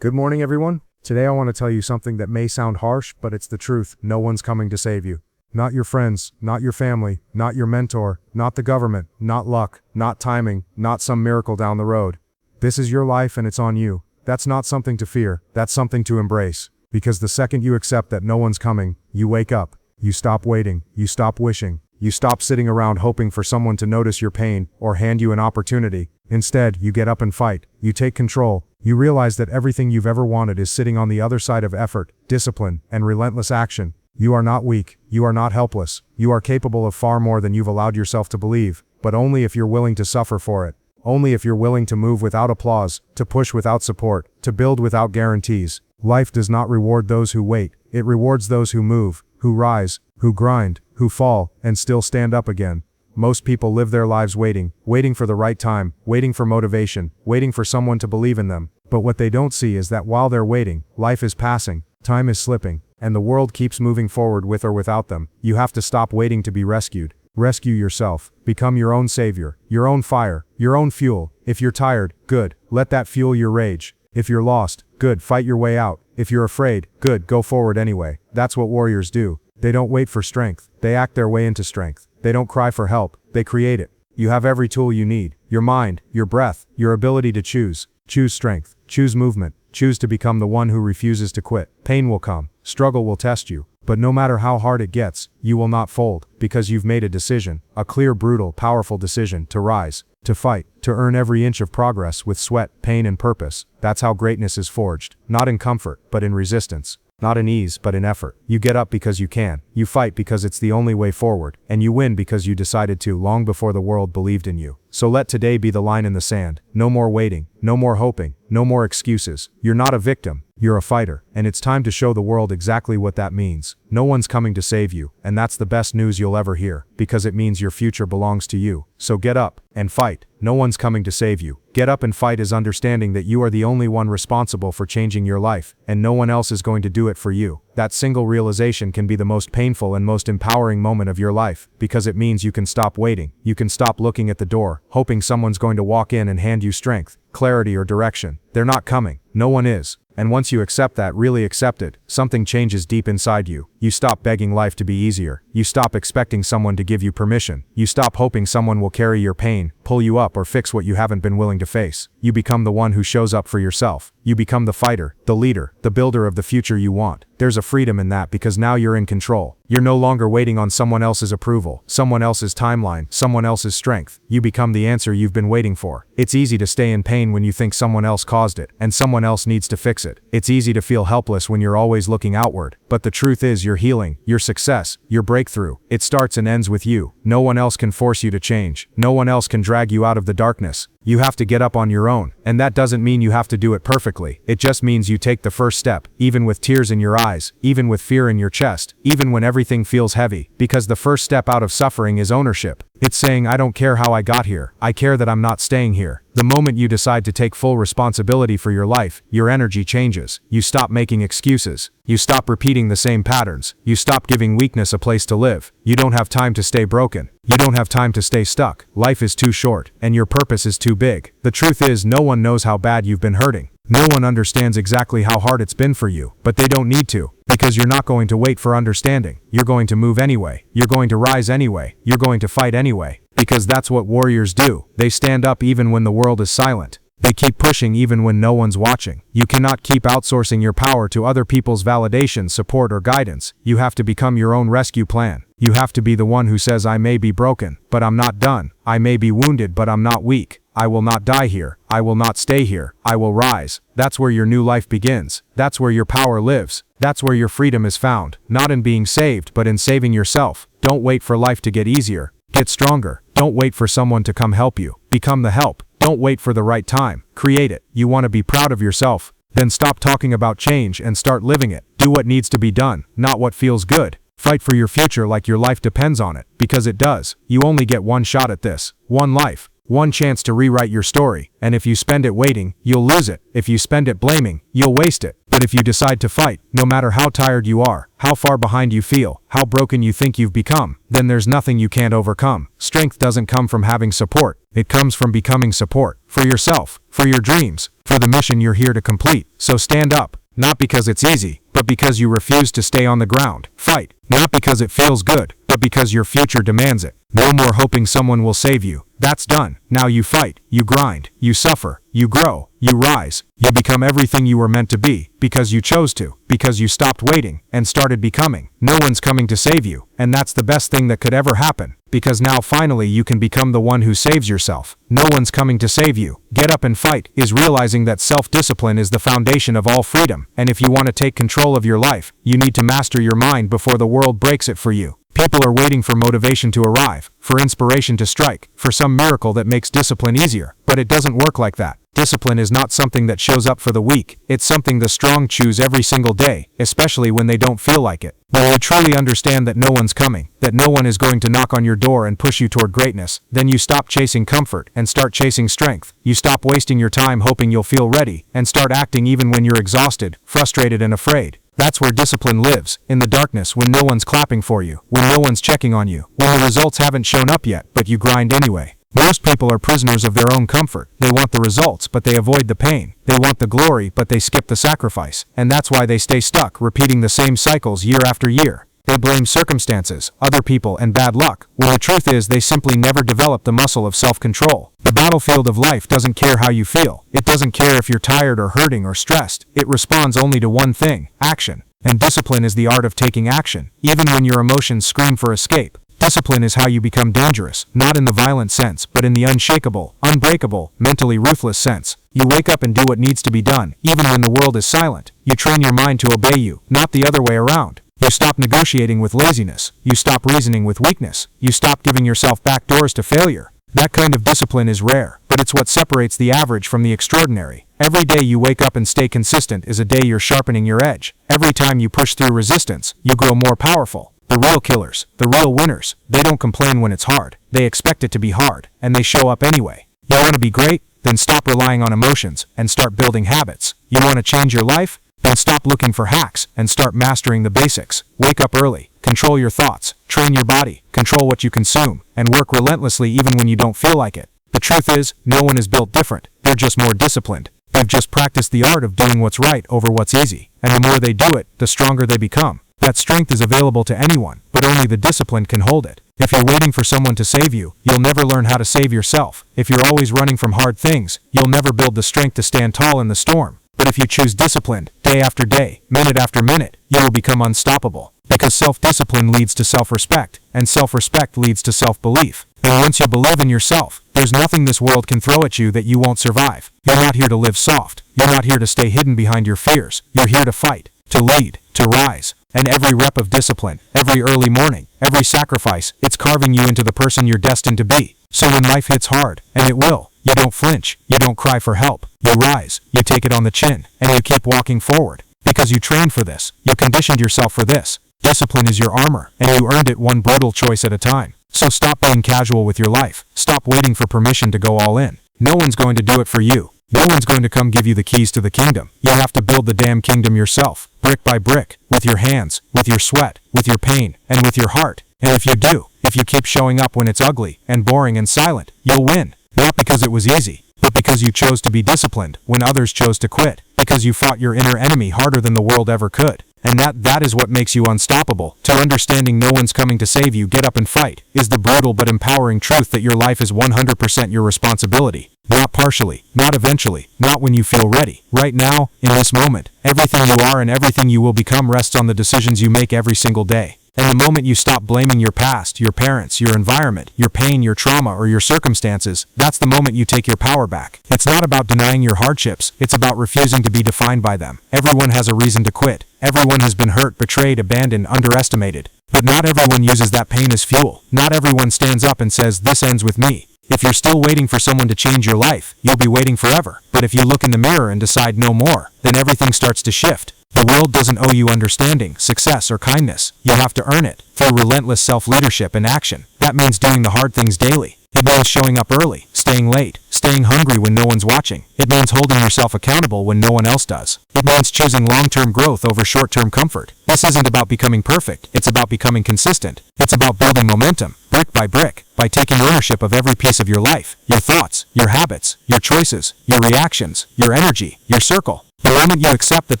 Good morning, everyone. Today I want to tell you something that may sound harsh, but it's the truth. No one's coming to save you. Not your friends, not your family, not your mentor, not the government, not luck, not timing, not some miracle down the road. This is your life and it's on you. That's not something to fear, that's something to embrace. Because the second you accept that no one's coming, you wake up. You stop waiting, you stop wishing. You stop sitting around hoping for someone to notice your pain or hand you an opportunity. Instead, you get up and fight. You take control. You realize that everything you've ever wanted is sitting on the other side of effort, discipline, and relentless action. You are not weak. You are not helpless. You are capable of far more than you've allowed yourself to believe, but only if you're willing to suffer for it. Only if you're willing to move without applause, to push without support, to build without guarantees. Life does not reward those who wait. It rewards those who move, who rise, who grind, who fall, and still stand up again. Most people live their lives waiting for the right time, waiting for motivation, waiting for someone to believe in them. But what they don't see is that while they're waiting, life is passing, time is slipping, and the world keeps moving forward with or without them. You have to stop waiting to be rescued. Rescue yourself. Become your own savior, your own fire, your own fuel. If you're tired, good, let that fuel your rage. If you're lost, good, fight your way out. If you're afraid, good, go forward anyway. That's what warriors do. They don't wait for strength, they act their way into strength. They don't cry for help, they create it. You have every tool you need, your mind, your breath, your ability to choose. Choose strength, choose movement, choose to become the one who refuses to quit. Pain will come, struggle will test you, but no matter how hard it gets, you will not fold, because you've made a decision, a clear, brutal, powerful decision to rise, to fight, to earn every inch of progress with sweat, pain, and purpose. That's how greatness is forged, not in comfort, but in resistance. Not in ease, but in effort. You get up because you can. You fight because it's the only way forward. And you win because you decided to long before the world believed in you. So let today be the line in the sand. No more waiting. No more hoping. No more excuses. You're not a victim. You're a fighter. And it's time to show the world exactly what that means. No one's coming to save you. And that's the best news you'll ever hear. Because it means your future belongs to you. So get up and fight. No one's coming to save you. Get up and fight is understanding that you are the only one responsible for changing your life, and no one else is going to do it for you. That single realization can be the most painful and most empowering moment of your life, because it means you can stop waiting. You can stop looking at the door, hoping someone's going to walk in and hand you strength, clarity, or direction. They're not coming. No one is. And once you accept that, really accept it, something changes deep inside you. You stop begging life to be easier. You stop expecting someone to give you permission. You stop hoping someone will carry your pain, pull you up, or fix what you haven't been willing to face. You become the one who shows up for yourself. You become the fighter, the leader, the builder of the future you want. There's a freedom in that because now you're in control. You're no longer waiting on someone else's approval, someone else's timeline, someone else's strength. You become the answer you've been waiting for. It's easy to stay in pain when you think someone else caused it, and someone else needs to fix it. It's easy to feel helpless when you're always looking outward. But the truth is, your healing, your success, your breakthrough, it starts and ends with you. No one else can force you to change. No one else can drag you out of the darkness. You have to get up on your own, and that doesn't mean you have to do it perfectly. It just means you take the first step, even with tears in your eyes, even with fear in your chest, even when everything feels heavy, because the first step out of suffering is ownership. It's saying, I don't care how I got here, I care that I'm not staying here. The moment you decide to take full responsibility for your life, your energy changes. You stop making excuses. You stop repeating the same patterns. You stop giving weakness a place to live. You don't have time to stay broken. You don't have time to stay stuck. Life is too short, and your purpose is too big. The truth is, no one knows how bad you've been hurting. No one understands exactly how hard it's been for you, but they don't need to, because you're not going to wait for understanding. You're going to move anyway. You're going to rise anyway. You're going to fight anyway, because that's what warriors do. They stand up even when the world is silent. They keep pushing even when no one's watching. You cannot keep outsourcing your power to other people's validation, support, or guidance. You have to become your own rescue plan. You have to be the one who says, I may be broken, but I'm not done. I may be wounded, but I'm not weak. I will not die here. I will not stay here. I will rise. That's where your new life begins. That's where your power lives. That's where your freedom is found. Not in being saved, but in saving yourself. Don't wait for life to get easier. Get stronger. Don't wait for someone to come help you. Become the help. Don't wait for the right time. Create it. You want to be proud of yourself? Then stop talking about change and start living it. Do what needs to be done, not what feels good. Fight for your future like your life depends on it, because it does. You only get one shot at this. One life. One chance to rewrite your story. And if you spend it waiting, you'll lose it. If you spend it blaming, you'll waste it. But if you decide to fight, no matter how tired you are, how far behind you feel, how broken you think you've become, then there's nothing you can't overcome. Strength doesn't come from having support. It comes from becoming support. For yourself, for your dreams, for the mission you're here to complete. So stand up. Not because it's easy, but because you refuse to stay on the ground. Fight. Not because it feels good, but because your future demands it. No more hoping someone will save you. That's done. Now you fight, you grind, you suffer, you grow, you rise, you become everything you were meant to be, because you chose to, because you stopped waiting, and started becoming. No one's coming to save you, and that's the best thing that could ever happen, because now finally you can become the one who saves yourself. No one's coming to save you. Get up and fight is realizing that self-discipline is the foundation of all freedom, and if you want to take control of your life, you need to master your mind before the world breaks it for you. People are waiting for motivation to arrive, for inspiration to strike, for some miracle that makes discipline easier. But it doesn't work like that. Discipline is not something that shows up for the weak. It's something the strong choose every single day, especially when they don't feel like it. When you truly understand that no one's coming, that no one is going to knock on your door and push you toward greatness, then you stop chasing comfort and start chasing strength. You stop wasting your time hoping you'll feel ready, and start acting even when you're exhausted, frustrated, and afraid. That's where discipline lives, in the darkness when no one's clapping for you, when no one's checking on you, when the results haven't shown up yet, but you grind anyway. Most people are prisoners of their own comfort. They want the results, but they avoid the pain. They want the glory, but they skip the sacrifice. And that's why they stay stuck, repeating the same cycles year after year. They blame circumstances, other people, and bad luck, when the truth is they simply never developed the muscle of self-control. The battlefield of life doesn't care how you feel. It doesn't care if you're tired or hurting or stressed. It responds only to one thing: action. And discipline is the art of taking action, even when your emotions scream for escape. Discipline is how you become dangerous, not in the violent sense, but in the unshakable, unbreakable, mentally ruthless sense. You wake up and do what needs to be done, even when the world is silent. You train your mind to obey you, not the other way around. You stop negotiating with laziness. You stop reasoning with weakness. You stop giving yourself back doors to failure. That kind of discipline is rare, but it's what separates the average from the extraordinary. Every day you wake up and stay consistent is a day you're sharpening your edge. Every time you push through resistance, you grow more powerful. The real killers, the real winners, they don't complain when it's hard. They expect it to be hard, and they show up anyway. You want to be great? Then stop relying on emotions and start building habits. You want to change your life? Then stop looking for hacks and start mastering the basics. Wake up early, control your thoughts, train your body, control what you consume, and work relentlessly even when you don't feel like it. The truth is, no one is built different. They're just more disciplined. They've just practiced the art of doing what's right over what's easy. And the more they do it, the stronger they become. That strength is available to anyone, but only the disciplined can hold it. If you're waiting for someone to save you, you'll never learn how to save yourself. If you're always running from hard things, you'll never build the strength to stand tall in the storm. But if you choose discipline, day after day, minute after minute, you will become unstoppable. Because self-discipline leads to self-respect, and self-respect leads to self-belief. And once you believe in yourself, there's nothing this world can throw at you that you won't survive. You're not here to live soft. You're not here to stay hidden behind your fears. You're here to fight, to lead, to rise. And every rep of discipline, every early morning, every sacrifice, it's carving you into the person you're destined to be. So when life hits hard, and it will, you don't flinch, you don't cry for help, you rise, you take it on the chin, and you keep walking forward. Because you trained for this, you conditioned yourself for this. Discipline is your armor, and you earned it one brutal choice at a time. So stop being casual with your life. Stop waiting for permission to go all in. No one's going to do it for you. No one's going to come give you the keys to the kingdom. You have to build the damn kingdom yourself, brick by brick, with your hands, with your sweat, with your pain, and with your heart. And if you do, if you keep showing up when it's ugly, and boring, and silent, you'll win. Not because it was easy, but because you chose to be disciplined when others chose to quit. Because you fought your inner enemy harder than the world ever could. And that is what makes you unstoppable. To understanding no one's coming to save you, get up and fight, is the brutal but empowering truth that your life is 100% your responsibility. Not partially, not eventually, not when you feel ready. Right now, in this moment, everything you are and everything you will become rests on the decisions you make every single day. And the moment you stop blaming your past, your parents, your environment, your pain, your trauma, or your circumstances, that's the moment you take your power back. It's not about denying your hardships, it's about refusing to be defined by them. Everyone has a reason to quit. Everyone has been hurt, betrayed, abandoned, underestimated. But not everyone uses that pain as fuel. Not everyone stands up and says, "This ends with me." If you're still waiting for someone to change your life, you'll be waiting forever. But if you look in the mirror and decide no more, then everything starts to shift. The world doesn't owe you understanding, success, or kindness. You have to earn it through relentless self-leadership and action. That means doing the hard things daily. It means showing up early, staying late, staying hungry when no one's watching. It means holding yourself accountable when no one else does. It means choosing long-term growth over short-term comfort. This isn't about becoming perfect, it's about becoming consistent. It's about building momentum, brick by brick, by taking ownership of every piece of your life, your thoughts, your habits, your choices, your reactions, your energy, your circle. The moment you accept that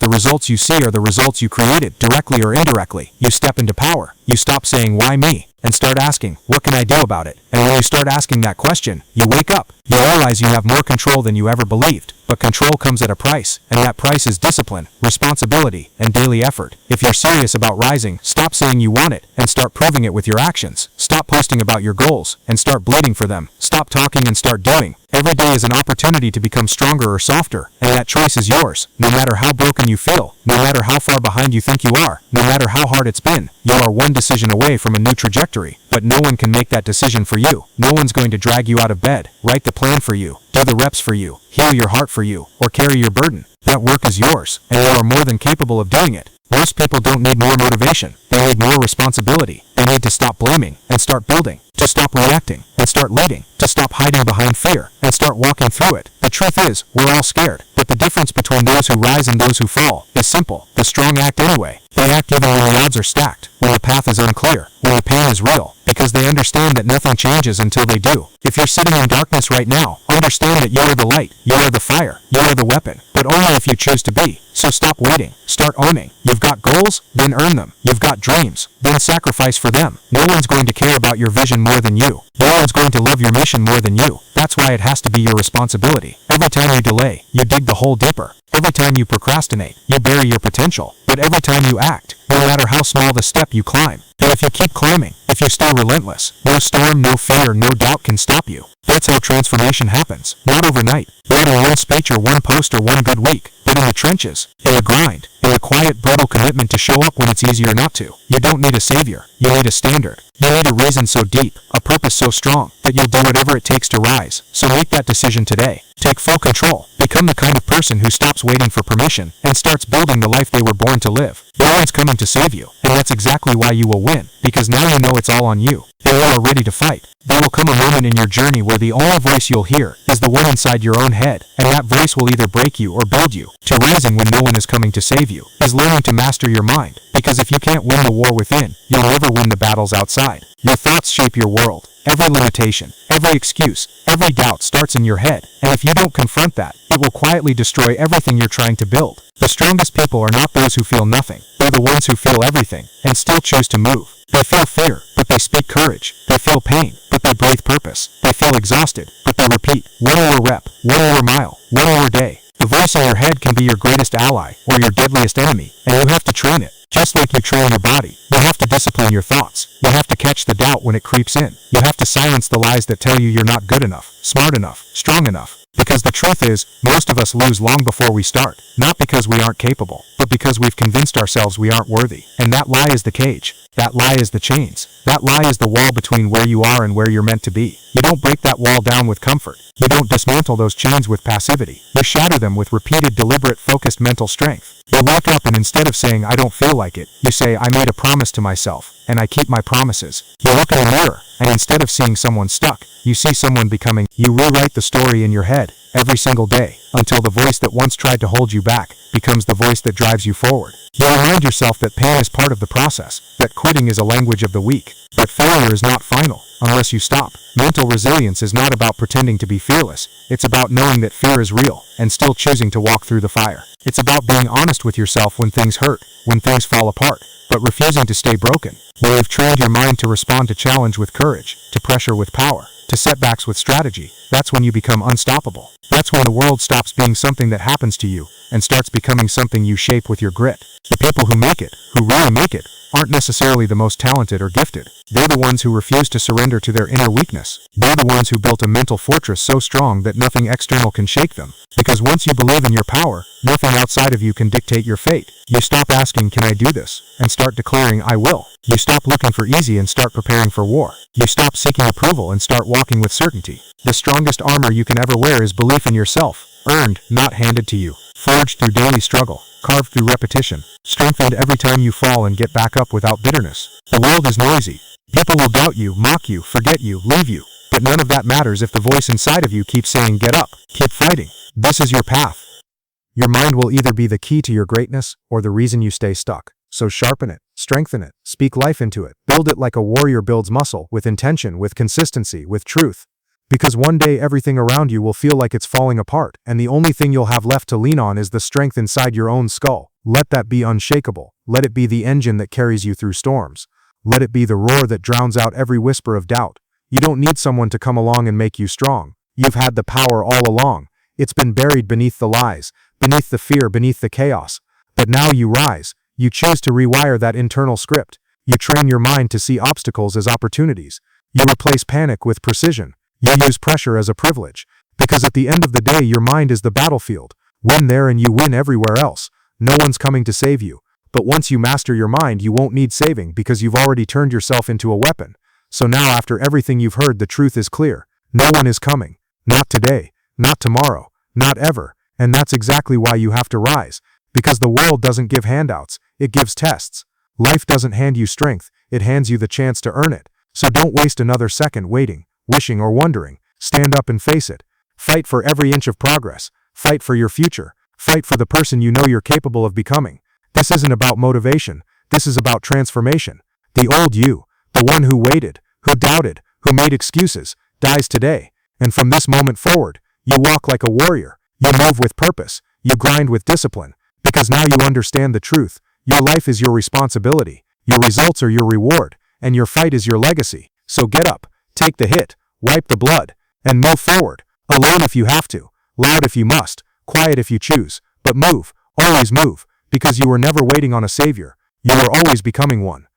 the results you see are the results you created, directly or indirectly, you step into power. You stop saying, "Why me?" and start asking, "What can I do about it?" And when you start asking that question, you wake up. You realize you have more control than you ever believed. But control comes at a price, and that price is discipline, responsibility, and daily effort. If you're serious about rising, stop saying you want it, and start proving it with your actions. Stop posting about your goals, and start bleeding for them. Stop talking and start doing. Every day is an opportunity to become stronger or softer, and that choice is yours. No matter how broken you feel, no matter how far behind you think you are, no matter how hard it's been, you are one decision away from a new trajectory. But no one can make that decision for you. No one's going to drag you out of bed, write the plan for you, do the reps for you, heal your heart for you, or carry your burden. That work is yours, and you are more than capable of doing it. Most people don't need more motivation. They need more responsibility. They need to stop blaming and start building, to stop reacting and start leading, to stop hiding behind fear and start walking through it. The truth is, we're all scared, but the difference between those who rise and those who fall is simple. The strong act anyway. They act even when the odds are stacked, when the path is unclear, when the pain is real, because they understand that nothing changes until they do. If you're sitting in darkness right now, understand that you are the light, you are the fire, you are the weapon, but only if you choose to be. So stop waiting, start owning. You've got goals, then earn them. You've got dreams, then sacrifice for them. No one's going to care about your vision more than you. No one's going to love your mission more than you. That's why it has to be your responsibility. Every time you delay, you dig the hole deeper. Every time you procrastinate, you bury your potential. But every time you act, no matter how small the step you climb, and if you keep climbing, if you stay relentless, no storm, no fear, no doubt can stop you. That's how transformation happens. Not overnight, not in one speech or one post or one good week, but in the trenches, in the grind, in the quiet, brutal commitment to show up when it's easier not to. You don't need a savior. You need a standard. You need a reason so deep, a purpose so strong, that you'll do whatever it takes to rise. So make that decision today. Take full control. Become the kind of person who stops waiting for permission and starts building the life they were born to live. No one's coming to save you, and that's exactly why you will win, because now you know it's all on you, and you are ready to fight. There will come a moment in your journey where the only voice you'll hear is the one inside your own head, and that voice will either break you or build you. To rising when no one is coming to save you is learning to master your mind, because if you can't win the war within, you'll never win the battles outside. Your thoughts shape your world. Every limitation, every excuse, every doubt starts in your head, and if you don't confront that, it will quietly destroy everything you're trying to build. The strongest people are not those who feel nothing. They're the ones who feel everything, and still choose to move. They feel fear, but they speak courage. They feel pain, but they breathe purpose. They feel exhausted, but they repeat, one more rep, one more mile, one more day. The voice in your head can be your greatest ally, or your deadliest enemy, and you have to train it. Just like you train your body, you have to discipline your thoughts. You have to catch the doubt when it creeps in. You have to silence the lies that tell you you're not good enough, smart enough, strong enough. Because the truth is, most of us lose long before we start. Not because we aren't capable, but because we've convinced ourselves we aren't worthy. And that lie is the cage. That lie is the chains. That lie is the wall between where you are and where you're meant to be. You don't break that wall down with comfort. You don't dismantle those chains with passivity. You shatter them with repeated, deliberate, focused mental strength. You wake up and instead of saying, "I don't feel like it," you say, "I made a promise to myself, and I keep my promises." You look in a mirror, and instead of seeing someone stuck, you see someone becoming. You rewrite the story in your head every single day, until the voice that once tried to hold you back becomes the voice that drives you forward. You remind yourself that pain is part of the process, that quitting is a language of the weak, that failure is not final unless you stop. Mental resilience is not about pretending to be fearless. It's about knowing that fear is real and still choosing to walk through the fire. It's about being honest with yourself when things hurt, when things fall apart, but refusing to stay broken. When you've trained your mind to respond to challenge with courage, to pressure with power, to setbacks with strategy, that's when you become unstoppable. That's when the world stops being something that happens to you and starts becoming something you shape with your grit. The people who make it, who really make it, aren't necessarily the most talented or gifted. They're the ones who refuse to surrender to their inner weakness. They're the ones who built a mental fortress so strong that nothing external can shake them. Because once you believe in your power, nothing outside of you can dictate your fate. You stop asking, "Can I do this?" and start declaring, "I will." You stop looking for easy and start preparing for war. You stop seeking approval and start walking with certainty. The strongest armor you can ever wear is belief in yourself, earned, not handed to you, forged through daily struggle, carved through repetition, strengthened every time you fall and get back up without bitterness. The world is noisy. People will doubt you, mock you, forget you, leave you. But none of that matters if the voice inside of you keeps saying, "Get up, keep fighting. This is your path. Your mind will either be the key to your greatness or the reason you stay stuck. So sharpen it, strengthen it, speak life into it, build it like a warrior builds muscle, with intention, with consistency, with truth. Because one day everything around you will feel like it's falling apart, and the only thing you'll have left to lean on is the strength inside your own skull. Let that be unshakable. Let it be the engine that carries you through storms. Let it be the roar that drowns out every whisper of doubt. You don't need someone to come along and make you strong. You've had the power all along. It's been buried beneath the lies, beneath the fear, beneath the chaos. But now you rise. You choose to rewire that internal script. You train your mind to see obstacles as opportunities. You replace panic with precision. You use pressure as a privilege. Because at the end of the day, your mind is the battlefield. Win there and you win everywhere else. No one's coming to save you. But once you master your mind, you won't need saving because you've already turned yourself into a weapon. So now, after everything you've heard, the truth is clear. No one is coming. Not today. Not tomorrow. Not ever. And that's exactly why you have to rise. Because the world doesn't give handouts. It gives tests. Life doesn't hand you strength. It hands you the chance to earn it. So don't waste another second waiting, wishing, or wondering. Stand up and face it. Fight for every inch of progress. Fight for your future. Fight for the person you know you're capable of becoming. This isn't about motivation. This is about transformation. The old you, the one who waited, who doubted, who made excuses, dies today. And from this moment forward, you walk like a warrior. You move with purpose. You grind with discipline. Because now you understand the truth. Your life is your responsibility. Your results are your reward. And your fight is your legacy. So get up, take the hit, wipe the blood, and move forward. Alone if you have to, loud if you must, quiet if you choose. But move, always move, because you were never waiting on a savior. You were always becoming one.